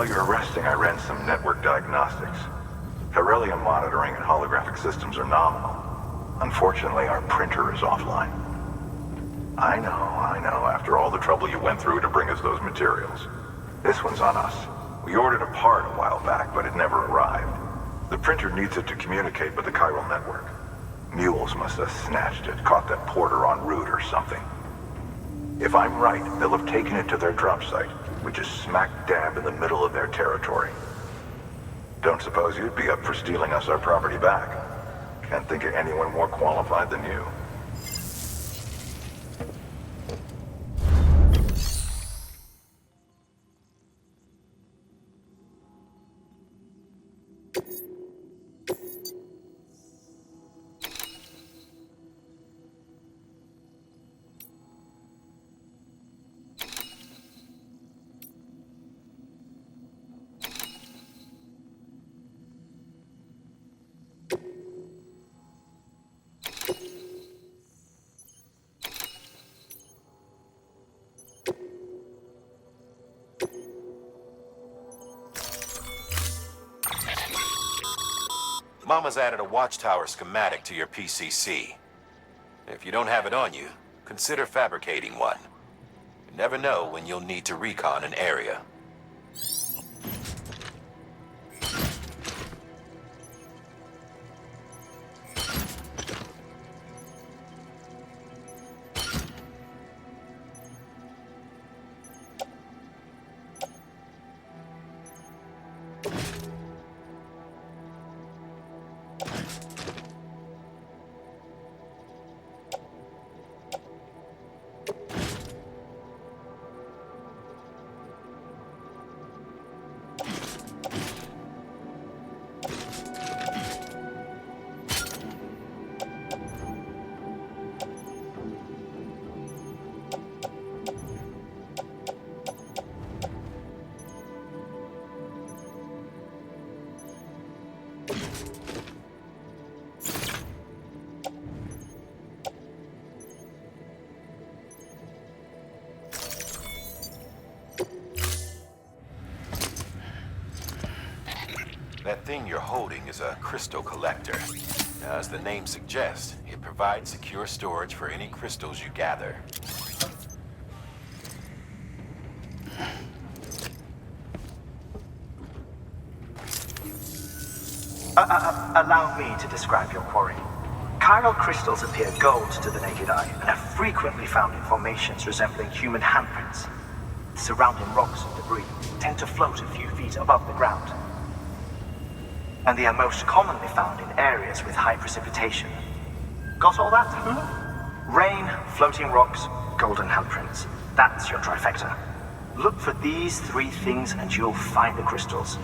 While you were resting, I ran some network diagnostics. Beryllium monitoring and holographic systems are nominal. Unfortunately, our printer is offline. I know, after all the trouble you went through to bring us those materials. This one's on us. We ordered a part a while back, but it never arrived. The printer needs it to communicate with the chiral network. Mules must have snatched it, caught that porter en route or something. If I'm right, they'll have taken it to their drop site, which is smack dab in the middle of their territory. Don't suppose you'd be up for stealing us our property back? Can't think of anyone more qualified than you. Mama's added a watchtower schematic to your PCC. If you don't have it on you, consider fabricating one. You never know when you'll need to recon an area. That thing you're holding is a crystal collector. Now, as the name suggests, it provides secure storage for any crystals you gather. Allow me to describe your quarry. Chiral crystals appear gold to the naked eye and are frequently found in formations resembling human handprints. Surrounding rocks and debris tend to float a few feet above the ground. And they are most commonly found in areas with high precipitation. Got all that? Rain, floating rocks, golden handprints. That's your trifecta. Look for these three things and you'll find the crystals.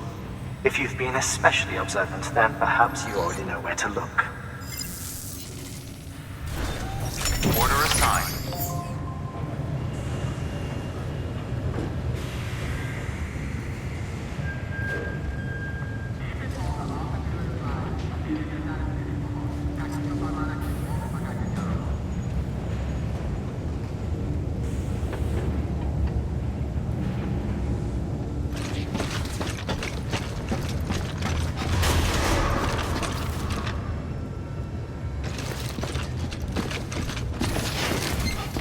If you've been especially observant, then perhaps you already know where to look. Order assigned.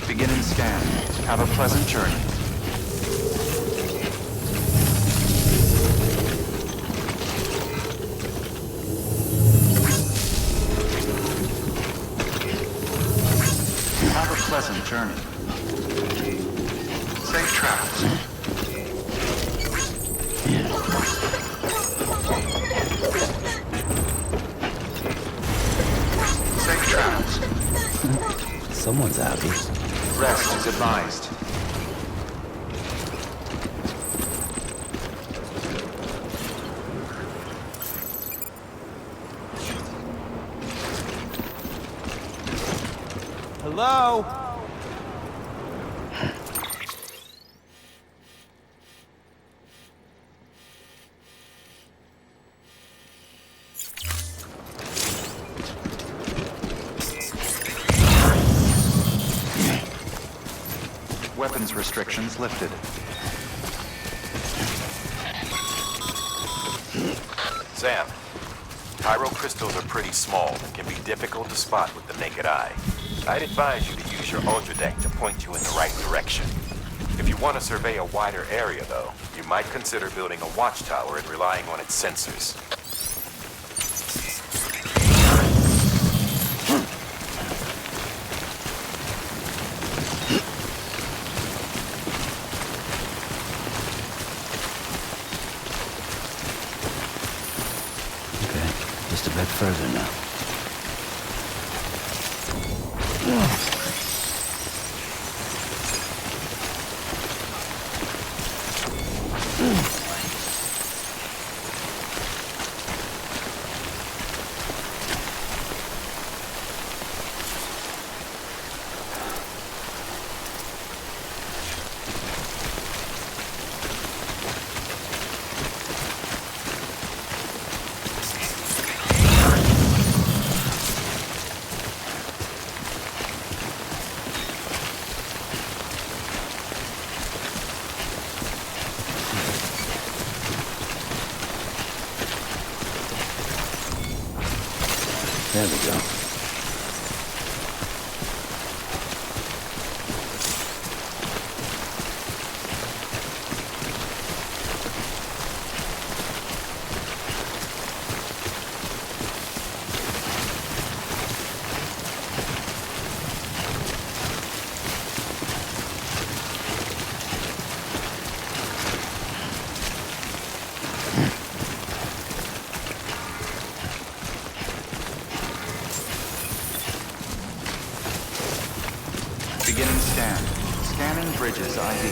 Beginning scan. Have a pleasant journey. Have a pleasant journey. Safe travels. Safe travels. Someone's happy. Rest is advised. Hello? Weapons restrictions lifted. Sam, Pyro crystals are pretty small and can be difficult to spot with the naked eye. I'd advise you to use your ultra deck to point you in the right direction. If you want to survey a wider area, though, you might consider building a watchtower and relying on its sensors. Okay, just a bit further now. There we go. Beginning scan. Scanning bridges ID.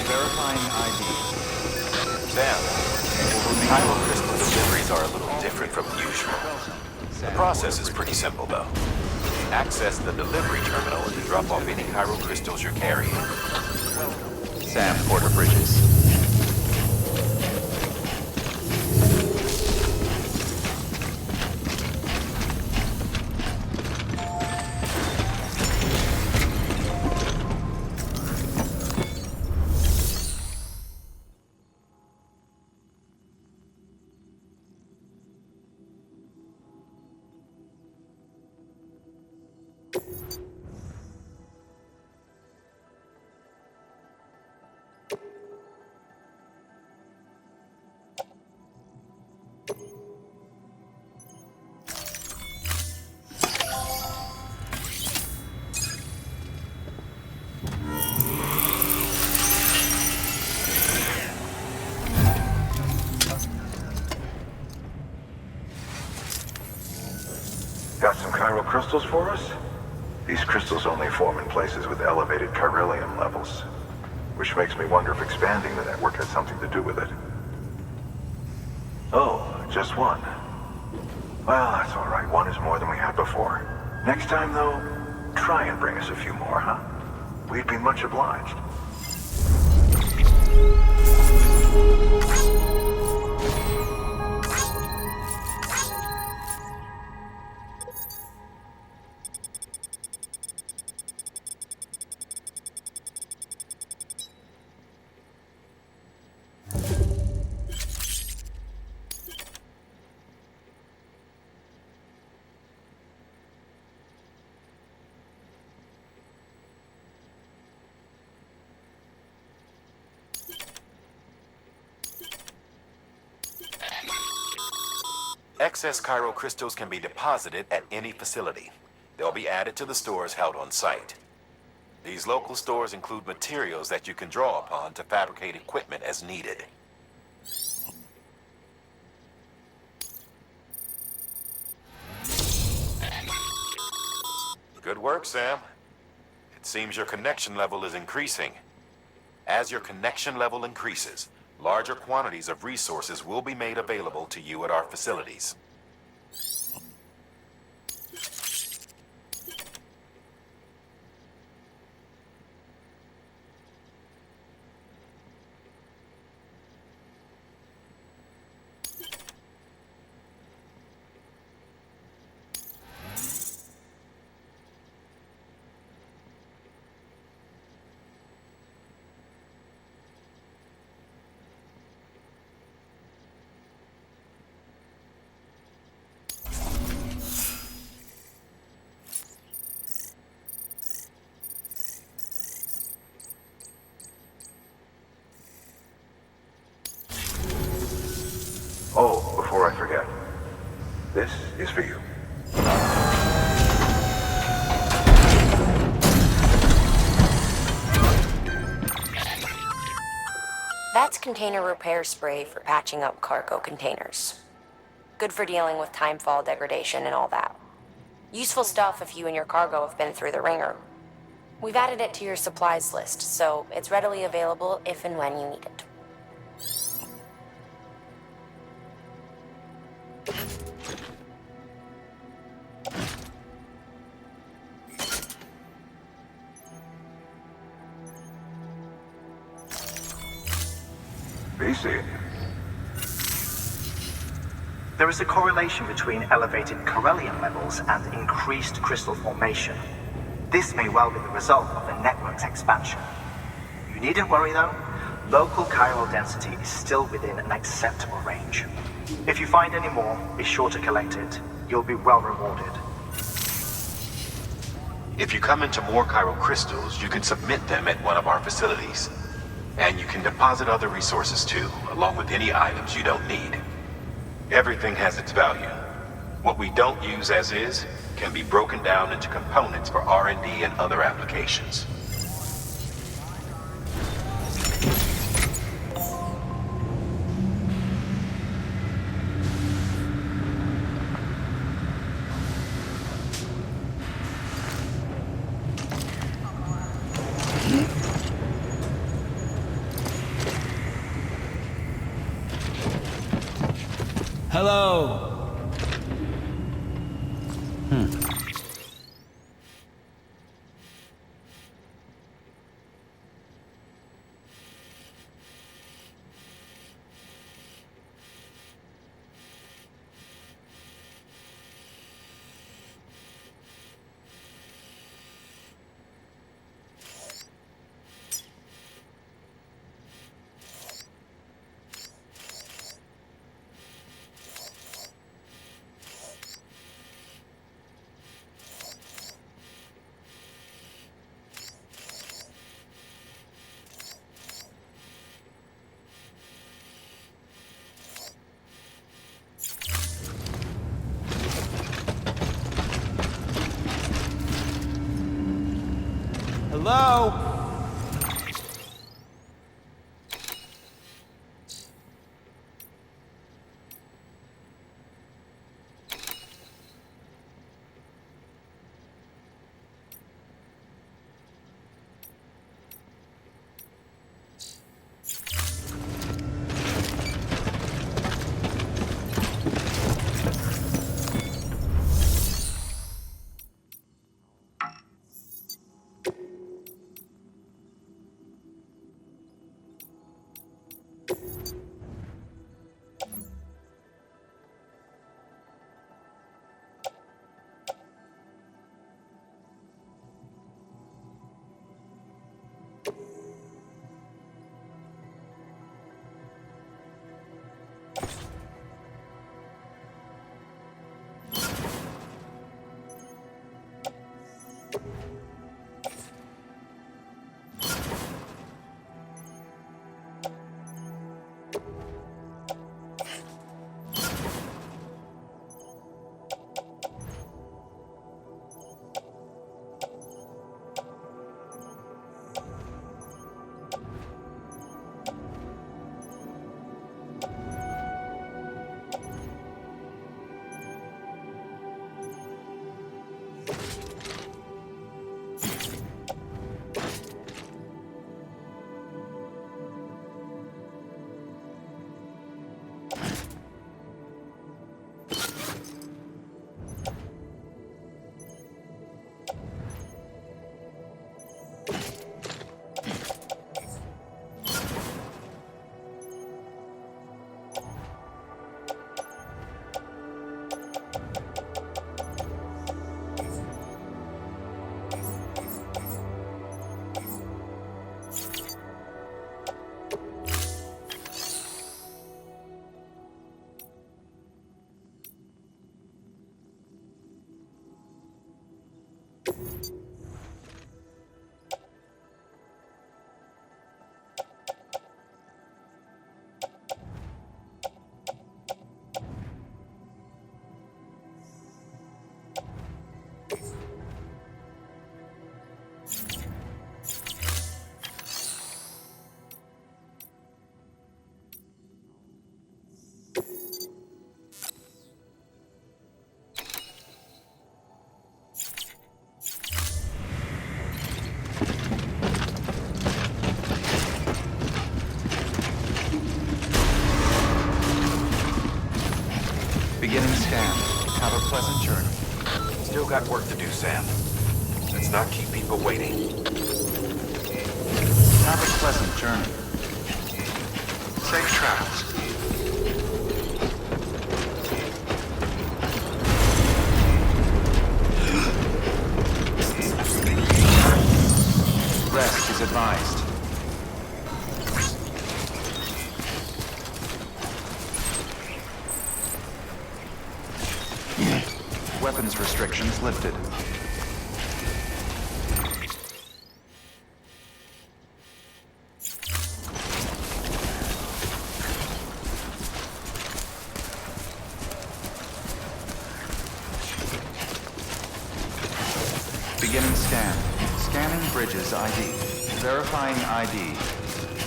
Verifying ID. Sam, Pyro crystal deliveries are a little different from usual. The process is pretty simple, though. Access the delivery terminal to drop off any Pyro crystals you're carrying. Sam, Porter Bridges. Got some chiral crystals for us? These crystals only form in places with elevated chiralium levels, which makes me wonder if expanding the network has something to do with it. Oh, just one. Well, that's all right. One is more than we had before. Next time, though, try and bring us a few more, huh? We'd be much obliged. Excess chiral crystals can be deposited at any facility. They'll be added to the stores held on site. These local stores include materials that you can draw upon to fabricate equipment as needed. Good work, Sam. It seems your connection level is increasing. As your connection level increases, larger quantities of resources will be made available to you at our facilities. This is for you. That's container repair spray for patching up cargo containers. Good for dealing with timefall degradation and all that. Useful stuff if you and your cargo have been through the ringer. We've added it to your supplies list, so it's readily available if and when you need it. Be seen. There is a correlation between elevated Corellium levels and increased crystal formation. This may well be the result of the network's expansion. You needn't worry though. Local chiral density is still within an acceptable range. If you find any more, be sure to collect it. You'll be well rewarded. If you come into more chiral crystals, you can submit them at one of our facilities. And you can deposit other resources too, along with any items you don't need. Everything has its value. What we don't use as is can be broken down into components for R&D and other applications. Hello. Hello? scan. Have a pleasant journey. Still got work to do, Sam. Let's not keep people waiting. Have a pleasant journey. Safe travels. Rest is advised. Weapons restrictions lifted. Beginning scan. Scanning bridges ID. Verifying ID.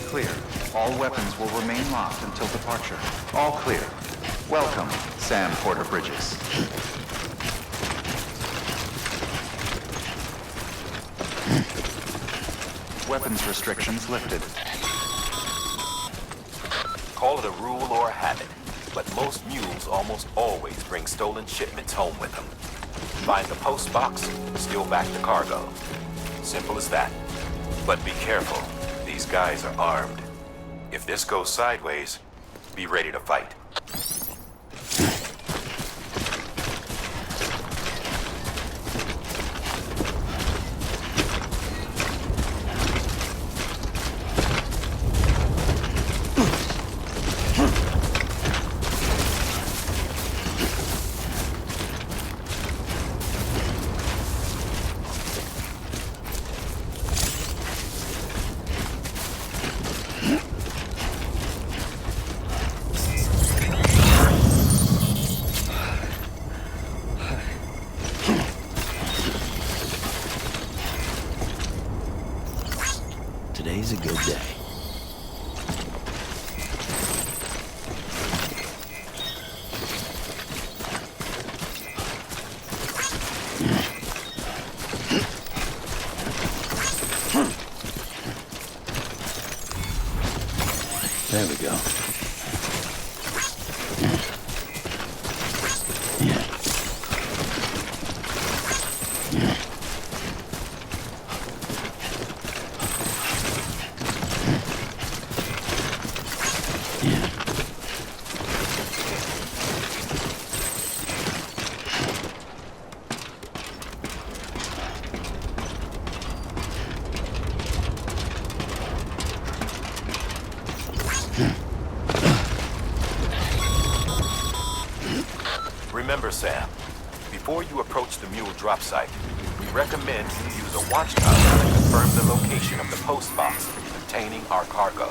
Clear. All weapons will remain locked until departure. All clear. Welcome, Sam Porter Bridges. Weapons restrictions lifted. Call it a rule or a habit, but most mules almost always bring stolen shipments home with them. Find the post box, steal back the cargo. Simple as that. But be careful. These guys are armed. If this goes sideways, be ready to fight. Today's a good day. There we go. Remember, Sam, before you approach the mule drop site, we recommend you use a watchtower to confirm the location of the post box containing our cargo.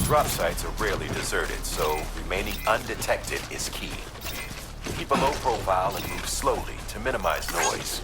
Drop sites are rarely deserted, so remaining undetected is key. Keep a low profile and move slowly to minimize noise.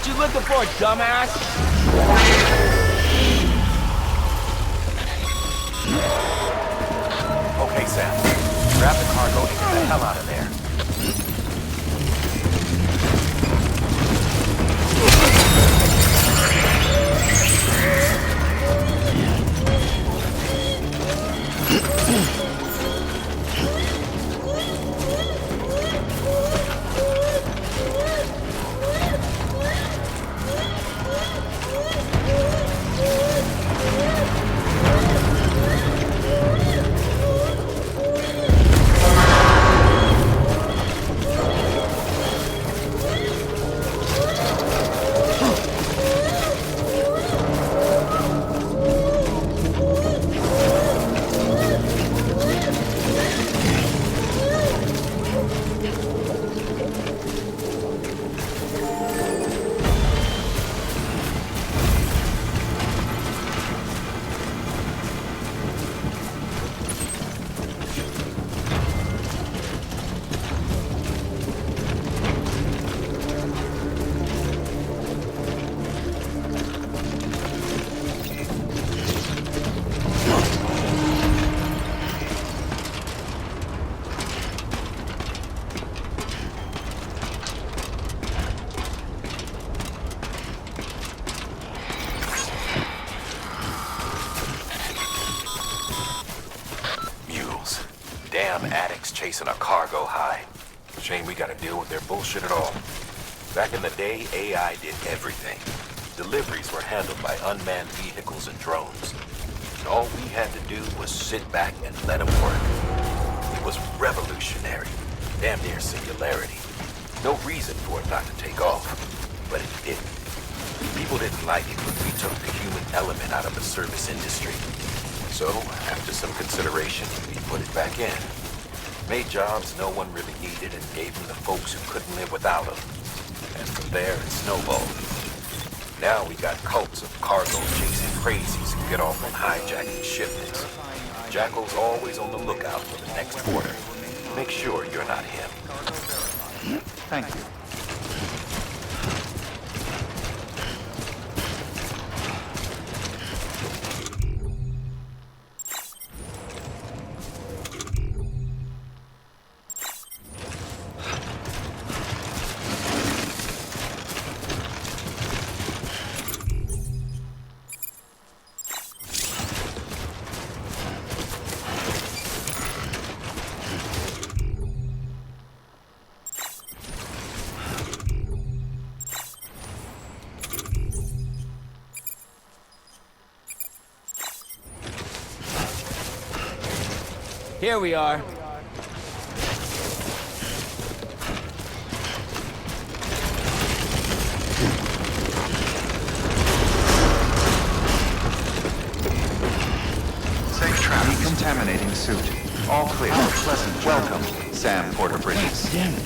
you looking for, dumbass? Okay, Sam. Grab the cargo and get the hell out of there. Damn addicts chasing a cargo high. Shame we gotta deal with their bullshit at all. Back in the day, AI did everything. Deliveries were handled by unmanned vehicles and drones. And all we had to do was sit back and let them work. It was revolutionary. Damn near singularity. No reason for it not to take off. But it didn't. People didn't like it when we took the human element out of the service industry. So, after some consideration, we put it back in. Made jobs no one really needed and gave them to folks who couldn't live without them. And from there, it snowballed. Now we got cults of cargo chasing crazies who get off on hijacking shipments. Jackal's always on the lookout for the next order. Make sure you're not him. Thank you. Here we are. Safe travel. Decontaminating suit. All clear. Pleasant. Welcome, Sam Porter Bridges. Damn it.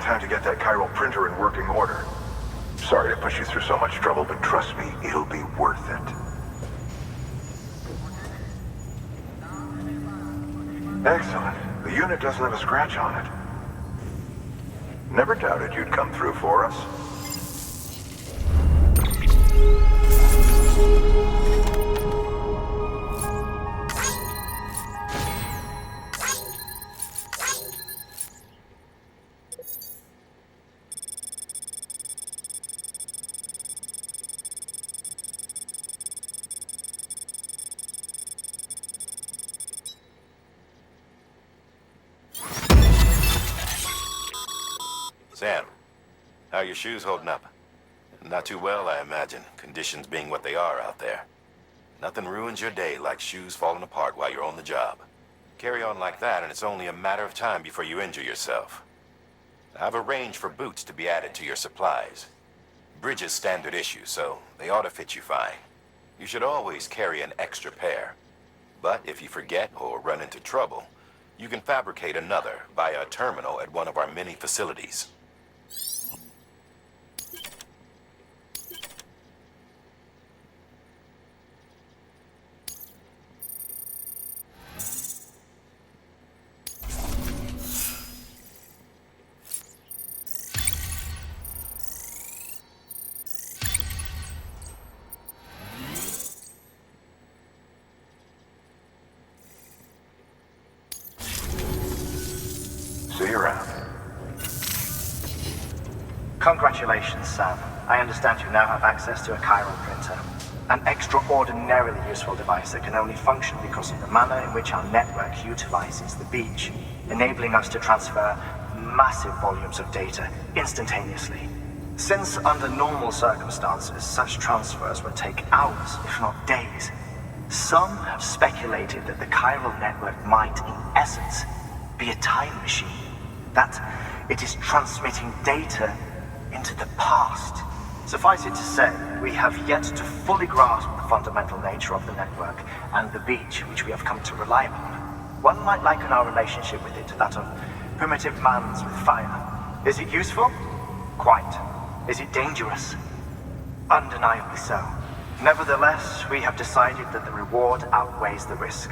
Time to get that chiral printer in working order. Sorry to push you through so much trouble, but trust me, it'll be worth it. Excellent. The unit doesn't have a scratch on it. Never doubted you'd come through for us. Sam, how are your shoes holding up? Not too well, I imagine, conditions being what they are out there. Nothing ruins your day like shoes falling apart while you're on the job. Carry on like that, and it's only a matter of time before you injure yourself. I've arranged for boots to be added to your supplies. Bridges standard issue, so they ought to fit you fine. You should always carry an extra pair. But if you forget or run into trouble, you can fabricate another via a terminal at one of our many facilities. See you around. Congratulations, Sam. I understand you now have access to a chiral printer. An extraordinarily useful device that can only function because of the manner in which our network utilizes the beach, enabling us to transfer massive volumes of data instantaneously. Since under normal circumstances, such transfers would take hours, if not days, some have speculated that the chiral network might, in essence, be a time machine. That it is transmitting data into the past. Suffice it to say, we have yet to fully grasp the fundamental nature of the network and the beach which we have come to rely upon. One might liken our relationship with it to that of primitive man's with fire. Is it useful? Quite. Is it dangerous? Undeniably so. Nevertheless, we have decided that the reward outweighs the risk.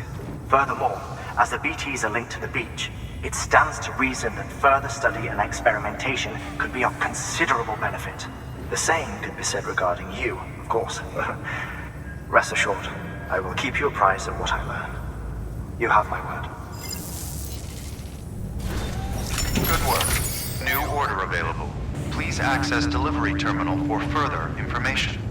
Furthermore, as the BTs are linked to the beach, it stands to reason that further study and experimentation could be of considerable benefit. The same could be said regarding you, of course. Rest assured, I will keep you apprised of what I learn. You have my word. Good work. New order available. Please access delivery terminal for further information.